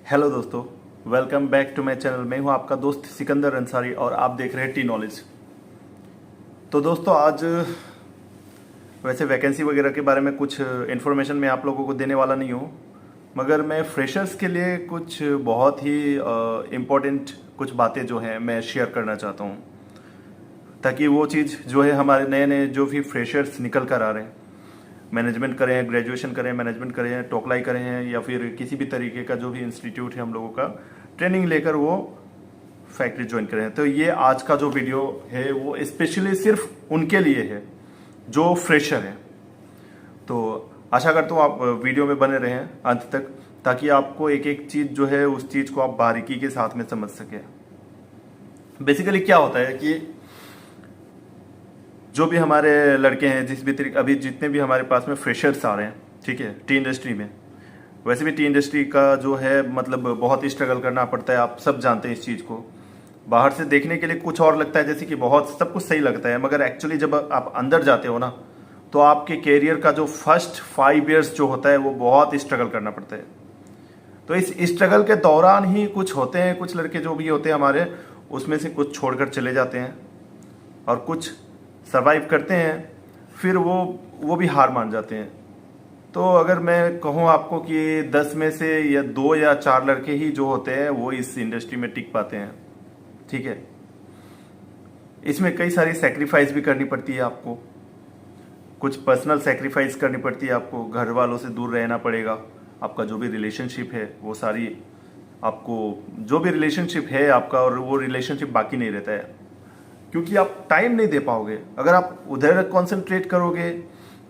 Hello दोस्तों, welcome back to my channel. मैं हूं आपका दोस्त सिकंदर अंसारी और आप देख रहे हैं टी नॉलेज। तो दोस्तों, आज वैसे वैकेंसी वगैरह के बारे में कुछ इन्फॉर्मेशन मैं आप लोगों को देने वाला नहीं हूं, मगर मैं फ्रेशर्स के लिए कुछ बहुत ही इम्पोर्टेंट कुछ बातें जो हैं मैं शेयर करना चाहता हूं, ताकि वो चीज़ जो है हमारे नए नए जो भी फ्रेशर्स निकल कर आ रहे हैं, मैनेजमेंट करें, ग्रेजुएशन करें, मैनेजमेंट करें, टोकलाई करें या फिर किसी भी तरीके का जो भी इंस्टीट्यूट है हम लोगों का ट्रेनिंग लेकर वो फैक्ट्री ज्वाइन करें। तो ये आज का जो वीडियो है वो स्पेशली सिर्फ उनके लिए है जो फ्रेशर है। तो आशा करता हूँ आप वीडियो में बने रहें अंत तक, ताकि आपको एक एक चीज़ जो है उस चीज़ को आप बारीकी के साथ में समझ सकें। बेसिकली क्या होता है कि जो भी हमारे लड़के हैं, जिस भी तरीके अभी जितने भी हमारे पास में फ्रेशर्स आ रहे हैं, ठीक है, टी इंडस्ट्री में, वैसे भी टी इंडस्ट्री का जो है मतलब बहुत स्ट्रगल करना पड़ता है। आप सब जानते हैं इस चीज़ को। बाहर से देखने के लिए कुछ और लगता है, जैसे कि बहुत सब कुछ सही लगता है, मगर एक्चुअली जब आप अंदर जाते हो ना, तो आपके कैरियर का जो फर्स्ट 5 ईयर्स जो होता है वो बहुत स्ट्रगल करना पड़ता है। तो इस स्ट्रगल के दौरान ही कुछ होते हैं, कुछ लड़के जो भी होते हैं हमारे, उसमें से कुछ छोड़कर चले जाते हैं और कुछ सर्वाइव करते हैं, फिर वो भी हार मान जाते हैं। तो अगर मैं कहूँ आपको कि 10 में से या 2 या 4 लड़के ही जो होते हैं वो इस इंडस्ट्री में टिक पाते हैं, ठीक है। इसमें कई सारी सेक्रीफाइस भी करनी पड़ती है आपको, कुछ पर्सनल सेक्रीफाइस करनी पड़ती है आपको, घर वालों से दूर रहना पड़ेगा, आपका जो भी रिलेशनशिप है वो सारी, आपको जो भी रिलेशनशिप है आपका, और वो रिलेशनशिप बाकी नहीं रहता है, क्योंकि आप टाइम नहीं दे पाओगे। अगर आप उधर कंसंट्रेट करोगे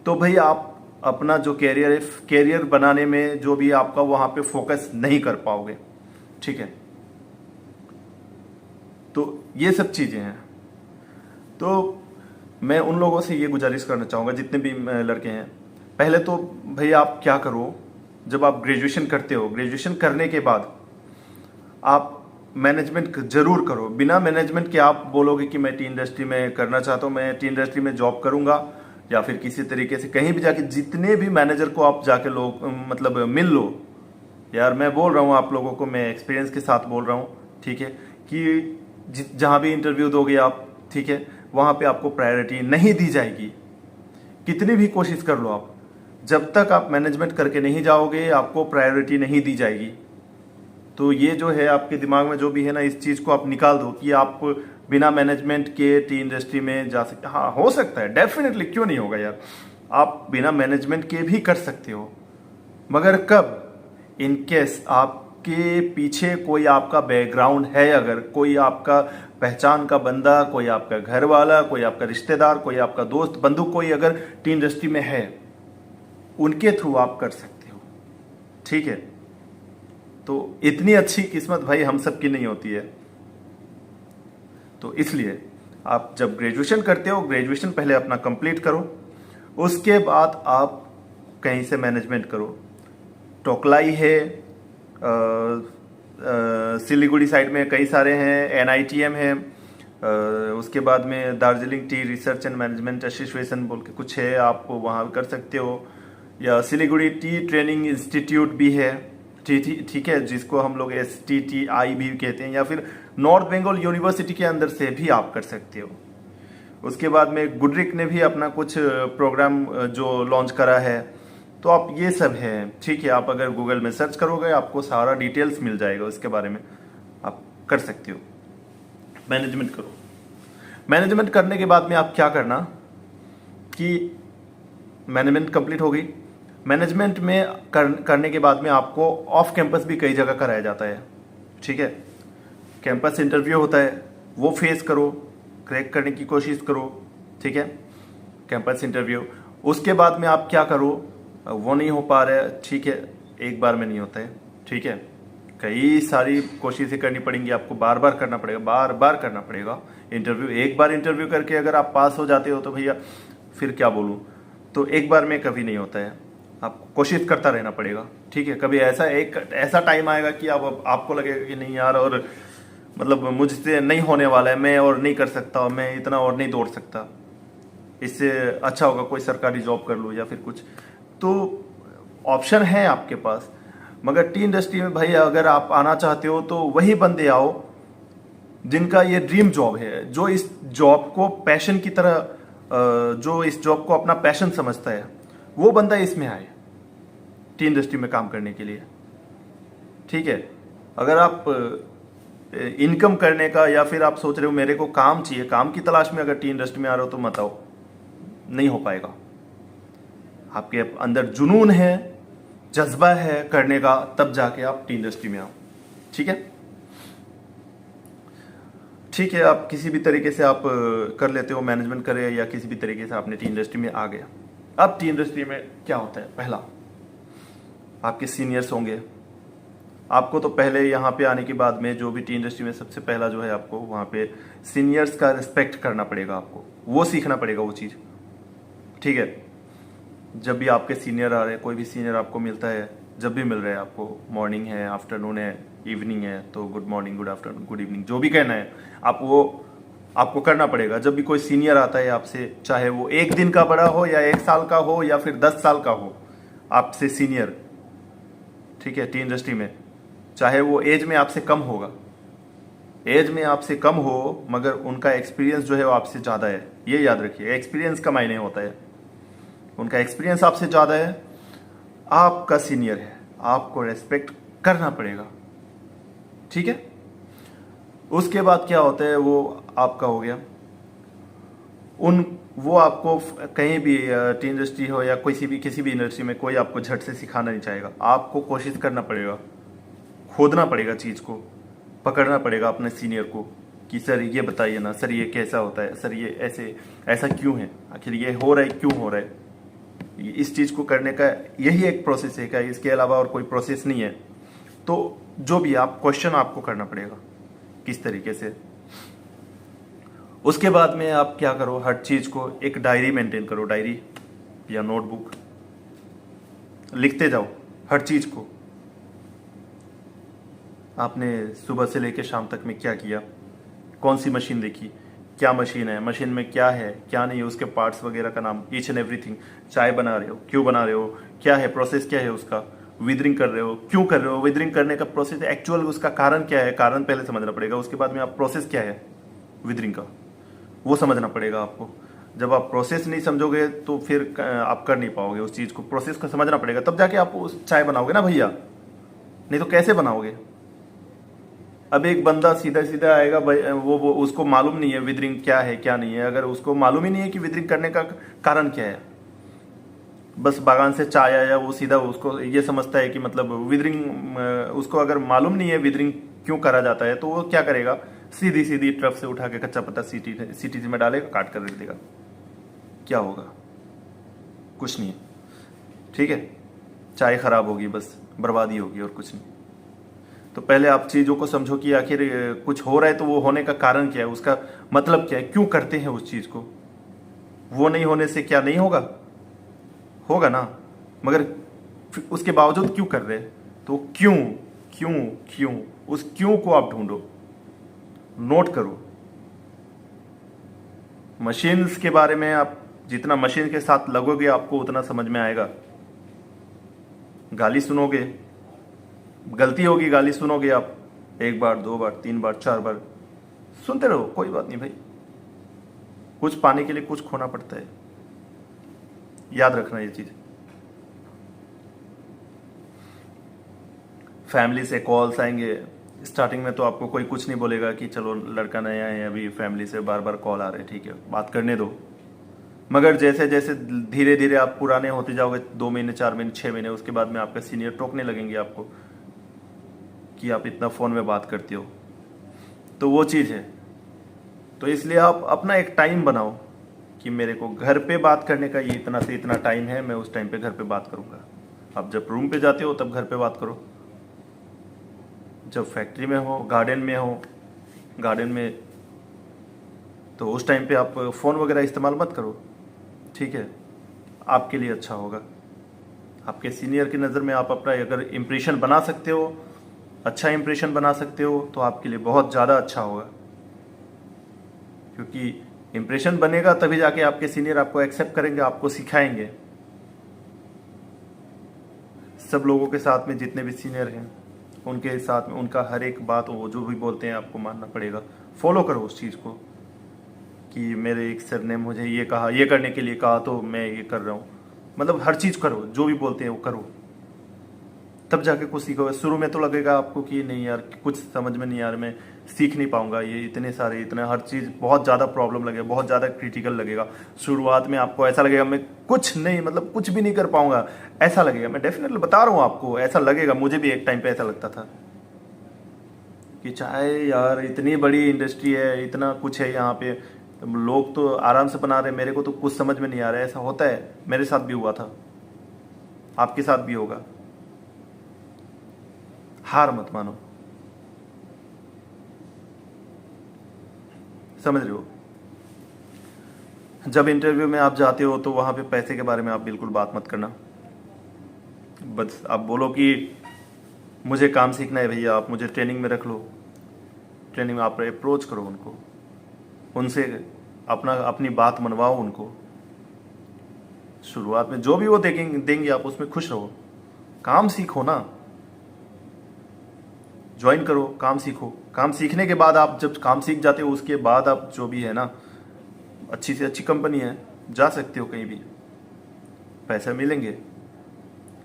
तो भाई आप अपना जो कैरियर है, कैरियर बनाने में जो भी आपका वहां पे फोकस नहीं कर पाओगे, ठीक है। तो ये सब चीजें हैं। तो मैं उन लोगों से ये गुजारिश करना चाहूंगा, जितने भी लड़के हैं, पहले तो भाई आप क्या करो, जब आप ग्रेजुएशन करते हो, ग्रेजुएशन करने के बाद आप मैनेजमेंट जरूर करो। बिना मैनेजमेंट के आप बोलोगे कि मैं टी इंडस्ट्री में करना चाहता हूँ, मैं टी इंडस्ट्री में जॉब करूंगा, या फिर किसी तरीके से कहीं भी जाके जितने भी मैनेजर को आप जाके लोग मतलब मिल लो। यार मैं बोल रहा हूँ आप लोगों को, मैं एक्सपीरियंस के साथ बोल रहा हूँ, ठीक है, कि जहां भी इंटरव्यू दोगे आप, ठीक है, वहां पे आपको प्रायोरिटी नहीं दी जाएगी। कितनी भी कोशिश कर लो आप, जब तक आप मैनेजमेंट करके नहीं जाओगे आपको प्रायोरिटी नहीं दी जाएगी। तो ये जो है आपके दिमाग में जो भी है ना, इस चीज़ को आप निकाल दो कि आप बिना मैनेजमेंट के टी इंडस्ट्री में जा सकते। हाँ, हो सकता है, डेफिनेटली, क्यों नहीं होगा यार, आप बिना मैनेजमेंट के भी कर सकते हो, मगर कब, इन केस आपके पीछे कोई आपका बैकग्राउंड है, अगर कोई आपका पहचान का बंदा, कोई आपका घर वाला, कोई आपका रिश्तेदार, कोई आपका दोस्त बंधु, कोई अगर टी इंडस्ट्री में है, उनके थ्रू आप कर सकते हो, ठीक है। तो इतनी अच्छी किस्मत भाई हम सब की नहीं होती है। तो इसलिए आप जब ग्रेजुएशन करते हो, ग्रेजुएशन पहले अपना कंप्लीट करो, उसके बाद आप कहीं से मैनेजमेंट करो। टोकलाई है, सिलीगुड़ी साइड में कई सारे हैं, एनआईटीएम है, उसके बाद में Darjeeling T research and management association बोल के कुछ है, आप वहाँ कर सकते हो, या सिलीगुड़ी टी ट्रेनिंग इंस्टीट्यूट भी है, ठीक है, जिसको हम लोग STTI भी कहते हैं, या फिर नॉर्थ बंगाल यूनिवर्सिटी के अंदर से भी आप कर सकते हो। उसके बाद में गुडरिक ने भी अपना कुछ प्रोग्राम जो लॉन्च करा है, तो आप ये सब है, ठीक है, आप अगर गूगल में सर्च करोगे आपको सारा डिटेल्स मिल जाएगा, उसके बारे में आप कर सकते हो। मैनेजमेंट करो। मैनेजमेंट करने के बाद में आप क्या करना कि मैनेजमेंट कंप्लीट हो गई, मैनेजमेंट में करने के बाद में आपको ऑफ कैंपस भी कई जगह कराया जाता है, ठीक है। कैंपस इंटरव्यू होता है, वो फेस करो, क्रैक करने की कोशिश करो, ठीक है, कैंपस इंटरव्यू। उसके बाद में आप क्या करो, वो नहीं हो पा रहा है, ठीक है, एक बार में नहीं होता है, ठीक है, कई सारी कोशिशें करनी पड़ेंगी आपको, बार बार करना पड़ेगा, बार बार करना पड़ेगा इंटरव्यू। एक बार इंटरव्यू करके अगर आप पास हो जाते हो तो भैया फिर क्या बोलूँ, तो एक बार में कभी नहीं होता है, आपको कोशिश करता रहना पड़ेगा, ठीक है। कभी ऐसा टाइम आएगा कि आपको लगेगा कि नहीं यार, और मतलब मुझसे नहीं होने वाला है, मैं और नहीं कर सकता, मैं इतना और नहीं दौड़ सकता, इससे अच्छा होगा कोई सरकारी जॉब कर लूँ या फिर कुछ। तो ऑप्शन है आपके पास, मगर टी इंडस्ट्री में भाई अगर आप आना चाहते हो तो वही बंदे आओ जिनका ये ड्रीम जॉब है, जो इस जॉब को पैशन की तरह जो इस जॉब को अपना पैशन समझता है, वो बंदा इसमें आए टी इंडस्ट्री में काम करने के लिए। ठीक है, अगर आप इनकम करने का या फिर आप सोच रहे हो मेरे को काम चाहिए, काम की तलाश में अगर टी इंडस्ट्री में आ रहे हो तो मत आओ, नहीं हो पाएगा। आपके अंदर जुनून है, जज्बा है करने का, तब जाके आप टी इंडस्ट्री में आओ। ठीक है, ठीक है, आप किसी भी तरीके से आप कर लेते हो, मैनेजमेंट करे या किसी भी तरीके से आपने टी इंडस्ट्री में आ गया। अब टी इंडस्ट्री में क्या होता है, पहला आपके सीनियर्स होंगे। आपको तो पहले यहाँ पे आने के बाद में जो भी टी इंडस्ट्री में सबसे पहला जो है आपको वहाँ पे सीनियर्स का रिस्पेक्ट करना पड़ेगा, आपको वो सीखना पड़ेगा वो चीज़। ठीक है, जब भी आपके सीनियर आ रहे हैं, कोई भी सीनियर आपको मिलता है, जब भी मिल रहे हैं आपको, मॉर्निंग है, आफ्टरनून है, इवनिंग है, तो good morning, good afternoon, good evening, जो भी कहना है आप वो आपको करना पड़ेगा। जब भी कोई सीनियर आता है आपसे, चाहे वो 1 दिन का बड़ा हो या 1 साल का हो या फिर 10 साल का हो, आपसे सीनियर, ठीक है, टी इंडस्ट्री में, चाहे वो एज में आपसे कम होगा, एज में आपसे कम हो मगर उनका एक्सपीरियंस जो है वो आपसे ज़्यादा है, ये याद रखिए। एक्सपीरियंस का मायने होता है, उनका एक्सपीरियंस आपसे ज़्यादा है, आपका सीनियर है, आपको रेस्पेक्ट करना पड़ेगा। ठीक है, उसके बाद क्या होता है, वो आपका हो गया। वो आपको कहीं भी टी इंडस्ट्री हो या किसी भी इंडस्ट्री में कोई आपको झट से सिखाना नहीं चाहेगा। आपको कोशिश करना पड़ेगा, खोदना पड़ेगा, चीज़ को पकड़ना पड़ेगा अपने सीनियर को कि सर ये बताइए ना, सर ये कैसा होता है, सर ये ऐसा क्यों है, आखिर ये हो रहा है क्यों हो रहा है। इस चीज़ को करने का यही एक प्रोसेस है, क्या इसके अलावा और कोई प्रोसेस नहीं है। तो जो भी आप क्वेश्चन आपको करना पड़ेगा किस तरीके से। उसके बाद में आप क्या करो, हर चीज़ को एक डायरी मेंटेन करो, डायरी या नोटबुक, लिखते जाओ हर चीज़ को। आपने सुबह से लेकर शाम तक में क्या किया, कौन सी मशीन देखी, क्या मशीन है, मशीन में क्या है क्या नहीं है, उसके पार्ट्स वगैरह का नाम, ईच एंड एवरीथिंग। चाय बना रहे हो, क्यों बना रहे हो, क्या है प्रोसेस, क्या है उसका। विदरिंग कर रहे हो, क्यों कर रहे हो, विदरिंग करने का प्रोसेस एक्चुअल उसका कारण क्या है, कारण पहले समझना पड़ेगा। उसके बाद में आप प्रोसेस क्या है विदरिंग का वो समझना पड़ेगा आपको। जब आप प्रोसेस नहीं समझोगे तो फिर आप कर नहीं पाओगे उस चीज़ को। प्रोसेस को समझना पड़ेगा, तब जाके आप उस चाय बनाओगे ना भैया, नहीं तो कैसे बनाओगे। अब एक बंदा सीधा सीधा आएगा, वो उसको मालूम नहीं है विदरिंग क्या है क्या नहीं है। अगर उसको मालूम ही नहीं है कि विदरिंग करने का कारण क्या है, बस बागान से चाय आया, वो सीधा उसको ये समझता है कि मतलब विदरिंग, उसको अगर मालूम नहीं है विदरिंग क्यों करा जाता है, तो वो क्या करेगा, सीधी सीधी ट्रक से उठा के कच्चा पत्ता सीटी में डालेगा, काट कर रख देगा। क्या होगा, कुछ नहीं। ठीक है, चाय खराब होगी, बस बर्बादी होगी और कुछ नहीं। तो पहले आप चीज़ों को समझो कि आखिर कुछ हो रहा है तो वो होने का कारण क्या है, उसका मतलब क्या है, क्यों करते हैं उस चीज़ को। वो नहीं होने से क्या नहीं होगा, होगा ना, मगर उसके बावजूद क्यों कर रहे हैं। तो क्यों क्यों क्यों, उस क्यों को आप ढूंढो, नोट करो। मशीन्स के बारे में आप जितना मशीन के साथ लगोगे आपको उतना समझ में आएगा। गाली सुनोगे, गलती होगी, गाली सुनोगे आप 1 बार 2 बार 3 बार 4 बार, सुनते रहो, कोई बात नहीं भाई। कुछ पाने के लिए कुछ खोना पड़ता है, याद रखना ये चीज। फैमिली से कॉल्स आएंगे, स्टार्टिंग में तो आपको कोई कुछ नहीं बोलेगा कि चलो लड़का नया है, अभी फैमिली से बार बार कॉल आ रहे हैं, ठीक है बात करने दो। मगर जैसे जैसे धीरे धीरे आप पुराने होते जाओगे, 2 महीने 4 महीने 6 महीने, उसके बाद में आपका सीनियर टोकने लगेंगे आपको कि आप इतना फ़ोन में बात करते हो। तो वो चीज़ है। तो इसलिए आप अपना एक टाइम बनाओ कि मेरे को घर पे बात करने का ये इतना से इतना टाइम है, मैं उस टाइम पे घर पे बात करूँगा। आप जब रूम पे जाते हो तब घर पे बात करो, जब फैक्ट्री में हो, गार्डन में हो, गार्डन में, तो उस टाइम पे आप फ़ोन वगैरह इस्तेमाल मत करो। ठीक है, आपके लिए अच्छा होगा। आपके सीनियर की नज़र में आप अपना अगर इम्प्रेशन बना सकते हो, अच्छा इम्प्रेशन बना सकते हो, तो आपके लिए बहुत ज़्यादा अच्छा होगा। क्योंकि इम्प्रेशन बनेगा तभी जाके आपके सीनियर आपको एक्सेप्ट करेंगे, आपको सिखाएंगे। सब लोगों के साथ में जितने भी सीनियर हैं उनके साथ में उनका हर एक बात वो जो भी बोलते हैं आपको मानना पड़ेगा। फॉलो करो उस चीज़ को कि मेरे एक सर ने मुझे ये कहा, ये करने के लिए कहा तो मैं ये कर रहा हूँ। मतलब हर चीज़ करो, जो भी बोलते हैं वो करो, तब जाके कुछ सीखोगे। शुरू में तो लगेगा आपको कि नहीं यार कुछ समझ में नहीं आ रहा, मैं सीख नहीं पाऊंगा, ये इतने हर चीज़ बहुत ज़्यादा प्रॉब्लम लगेगा, बहुत ज़्यादा क्रिटिकल लगेगा। शुरुआत में आपको ऐसा लगेगा मैं कुछ नहीं, मतलब कुछ भी नहीं कर पाऊंगा, ऐसा लगेगा। मैं डेफिनेटली बता रहा हूँ आपको, ऐसा लगेगा। मुझे भी एक टाइम पे ऐसा लगता था कि चाहे यार इतनी बड़ी इंडस्ट्री है, इतना कुछ है यहाँ पे, लोग तो आराम से बना रहे, मेरे को तो कुछ समझ में नहीं आ रहा है। ऐसा होता है, मेरे साथ भी हुआ था, आपके साथ भी होगा। हार मत मानो, समझ रहे हो। जब इंटरव्यू में आप जाते हो तो वहां पे पैसे के बारे में आप बिल्कुल बात मत करना। बस आप बोलो कि मुझे काम सीखना है भैया, आप मुझे ट्रेनिंग में रख लो। ट्रेनिंग में आप अप्रोच करो उनको, उनसे अपनी बात मनवाओ उनको। शुरुआत में जो भी वो देंगे आप उसमें खुश रहो। काम सीखो ना, ज्वाइन करो, काम सीखो। काम सीखने के बाद आप जब काम सीख जाते हो उसके बाद आप जो भी है ना, अच्छी से अच्छी कंपनी है, जा सकते हो कहीं भी, पैसे मिलेंगे।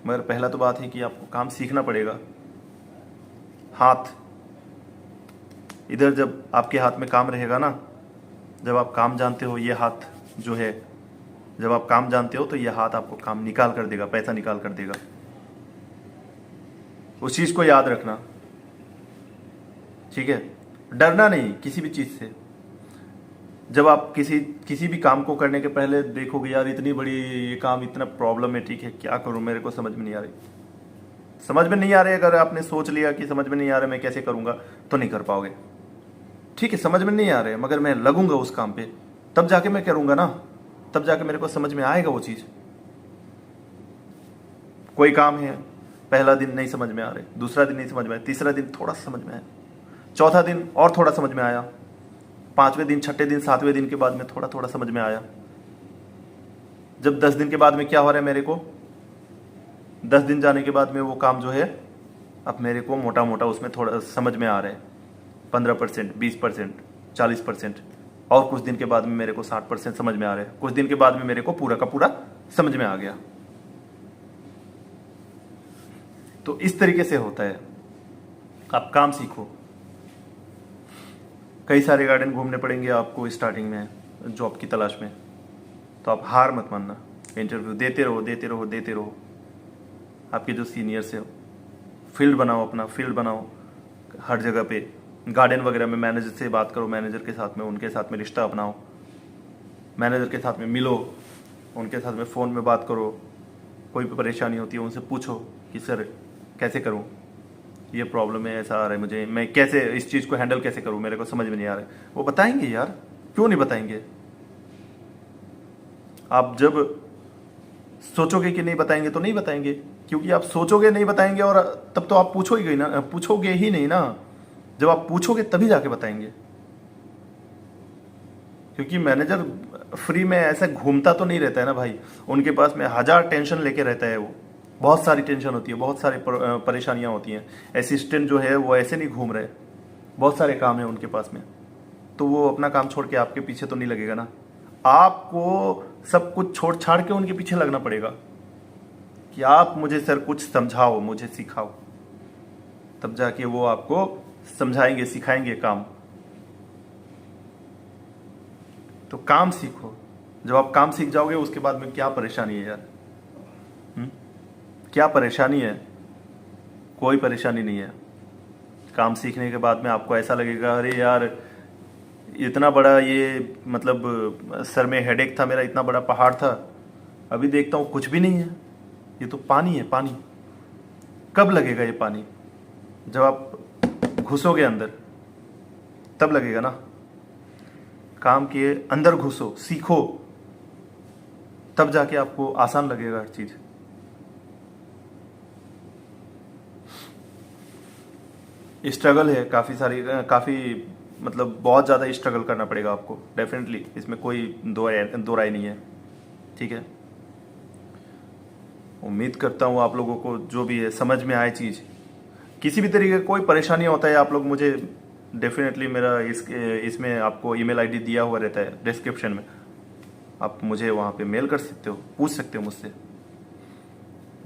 मगर पहला तो बात है कि आपको काम सीखना पड़ेगा। हाथ इधर जब आपके हाथ में काम रहेगा ना, जब आप काम जानते हो, ये हाथ जो है, जब आप काम जानते हो तो ये हाथ आपको काम निकाल कर देगा, पैसा निकाल कर देगा। उस चीज को याद रखना, ठीक है। डरना नहीं किसी भी चीज से। जब आप किसी भी काम को करने के पहले देखोगे यार इतनी बड़ी ये काम इतना प्रॉब्लमेटिक है, क्या करूं, मेरे को समझ में नहीं आ रही, समझ में नहीं आ रही। अगर आपने सोच लिया कि समझ में नहीं आ रहा मैं कैसे करूंगा, तो नहीं कर पाओगे। ठीक है, समझ में नहीं आ रहे मगर मैं लगूंगा उस काम पे, तब जाके मैं करूंगा ना, तब जाके मेरे को समझ में आएगा वो चीज। कोई काम है, पहला दिन नहीं समझ में आ रहे, दूसरा दिन नहीं समझ में आया, तीसरा दिन थोड़ा समझ में आया, चौथा दिन और थोड़ा समझ में आया, पांचवें दिन, छठे दिन, सातवें दिन के बाद में थोड़ा थोड़ा समझ में आया। जब 10 दिन के बाद में क्या हो रहा है, मेरे को 10 दिन जाने के बाद में वो काम जो है अब मेरे को मोटा मोटा उसमें थोड़ा समझ में आ रहा है, 15%, 20%, 40%। और कुछ दिन के बाद में मेरे को 60% समझ में आ रहा है, कुछ दिन के बाद में मेरे को पूरा का पूरा समझ में आ गया। तो इस तरीके से होता है। आप काम सीखो। कई सारे गार्डन घूमने पड़ेंगे आपको स्टार्टिंग में जॉब की तलाश में, तो आप हार मत मानना। इंटरव्यू देते रहो, देते रहो, देते रहो। आपके जो सीनियर्स है, फील्ड बनाओ, अपना फील्ड बनाओ। हर जगह पे गार्डन वगैरह में मैनेजर से बात करो, मैनेजर के साथ में, उनके साथ में रिश्ता अपनाओ, मैनेजर के साथ में मिलो, उनके साथ में फ़ोन में बात करो। कोई भी परेशानी होती है उनसे पूछो कि सर कैसे करूं, ये प्रॉब्लम है, ऐसा आ रहा है मुझे, मैं कैसे इस चीज़ को हैंडल कैसे करूं, मेरे को समझ में नहीं आ रहा है। वो बताएंगे यार, क्यों नहीं बताएंगे। आप जब सोचोगे कि नहीं बताएंगे तो नहीं बताएंगे, क्योंकि आप सोचोगे नहीं बताएंगे और तब तो आप पूछोगे ही नहीं ना। जब आप पूछोगे तभी जाके बताएंगे। क्योंकि मैनेजर फ्री में ऐसा घूमता तो नहीं रहता है ना भाई, उनके पास में 1000 टेंशन लेके रहता है। वो बहुत सारी टेंशन होती है, बहुत सारी परेशानियां होती हैं। असिस्टेंट जो है वो ऐसे नहीं घूम रहे, बहुत सारे काम है उनके पास में। तो वो अपना काम छोड़ के आपके पीछे तो नहीं लगेगा ना। आपको सब कुछ छोड़ छाड़ के उनके पीछे लगना पड़ेगा कि आप मुझे सर कुछ समझाओ, मुझे सिखाओ, तब जाके वो आपको समझाएंगे, सिखाएंगे काम। तो काम सीखो। जब आप काम सीख जाओगे उसके बाद में क्या परेशानी है यार, क्या परेशानी है? कोई परेशानी नहीं है। काम सीखने के बाद में आपको ऐसा लगेगा अरे यार इतना बड़ा ये मतलब सर में हेडेक था मेरा, इतना बड़ा पहाड़ था, अभी देखता हूँ कुछ भी नहीं है, ये तो पानी है, पानी। कब लगेगा ये पानी? जब आप घुसोगे अंदर तब लगेगा ना। काम के अंदर घुसो, सीखो, तब जाके आपको आसान लगेगा हर चीज। स्ट्रगल है काफ़ी मतलब बहुत ज़्यादा स्ट्रगल करना पड़ेगा आपको डेफिनेटली, इसमें कोई दो राय नहीं है, ठीक है। उम्मीद करता हूँ आप लोगों को जो भी है समझ में आए चीज़। किसी भी तरीके का कोई परेशानी होता है आप लोग मुझे डेफिनेटली मेरा इसमें आपको ईमेल आईडी दिया हुआ रहता है डिस्क्रिप्शन में, आप मुझे वहाँ पे मेल कर सकते हो, पूछ सकते हो मुझसे।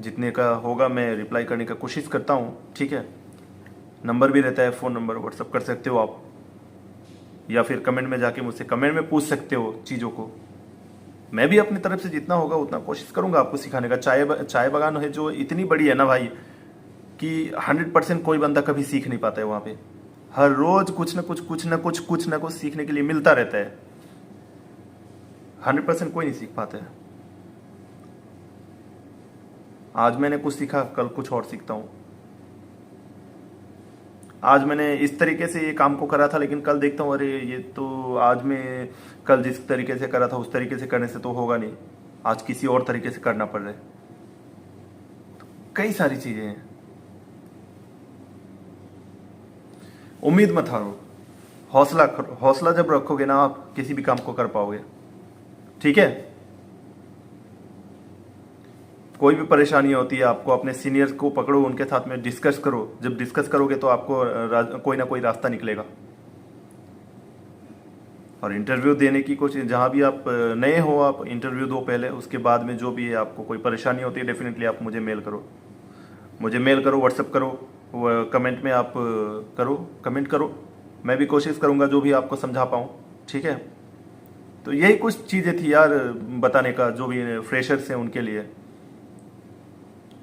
जितने का होगा मैं रिप्लाई करने का कोशिश करता हूँ, ठीक है। नंबर भी रहता है, फ़ोन नंबर, व्हाट्सअप कर सकते हो आप, या फिर कमेंट में जाके मुझसे कमेंट में पूछ सकते हो चीज़ों को। मैं भी अपनी तरफ से जितना होगा उतना कोशिश करूंगा आपको सिखाने का। चाय बागान है जो इतनी बड़ी है ना भाई कि 100% कोई बंदा कभी सीख नहीं पाता है वहाँ पे। हर रोज कुछ ना कुछ सीखने के लिए मिलता रहता है। 100% कोई नहीं सीख पाता है। आज मैंने कुछ सीखा, कल कुछ और सीखता हूँ। आज मैंने इस तरीके से ये काम को करा था, लेकिन कल देखता हूँ अरे ये तो आज मैं कल जिस तरीके से करा था उस तरीके से करने से तो होगा नहीं, आज किसी और तरीके से करना पड़ रहा है। तो कई सारी चीजें हैं। उम्मीद मत हारो, हौसला करो। हौसला जब रखोगे ना आप किसी भी काम को कर पाओगे, ठीक है। कोई भी परेशानी होती है आपको अपने सीनियर्स को पकड़ो, उनके साथ में डिस्कस करो। जब डिस्कस करोगे तो आपको कोई ना कोई रास्ता निकलेगा। और इंटरव्यू देने की कोशिश, जहाँ भी आप नए हो आप इंटरव्यू दो पहले, उसके बाद में जो भी है आपको कोई परेशानी होती है डेफिनेटली आप मुझे मेल करो, व्हाट्सअप करो, कमेंट में आप कमेंट करो। मैं भी कोशिश करूँगा जो भी आपको समझा पाऊँ, ठीक है। तो यही कुछ चीज़ें थी यार बताने का, जो भी फ्रेशर्स हैं उनके लिए।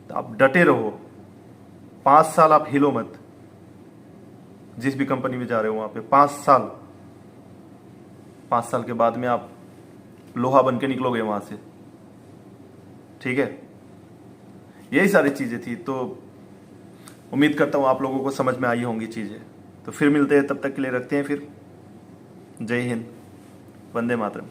आप डटे रहो, 5 साल आप हिलो मत। जिस भी कंपनी में जा रहे हो वहां पे 5 साल के बाद में आप लोहा बन के निकलोगे वहां से, ठीक है। यही सारी चीजें थी। तो उम्मीद करता हूं आप लोगों को समझ में आई होंगी चीजें। तो फिर मिलते हैं, तब तक के लिए रखते हैं फिर। जय हिंद, वंदे मातरम।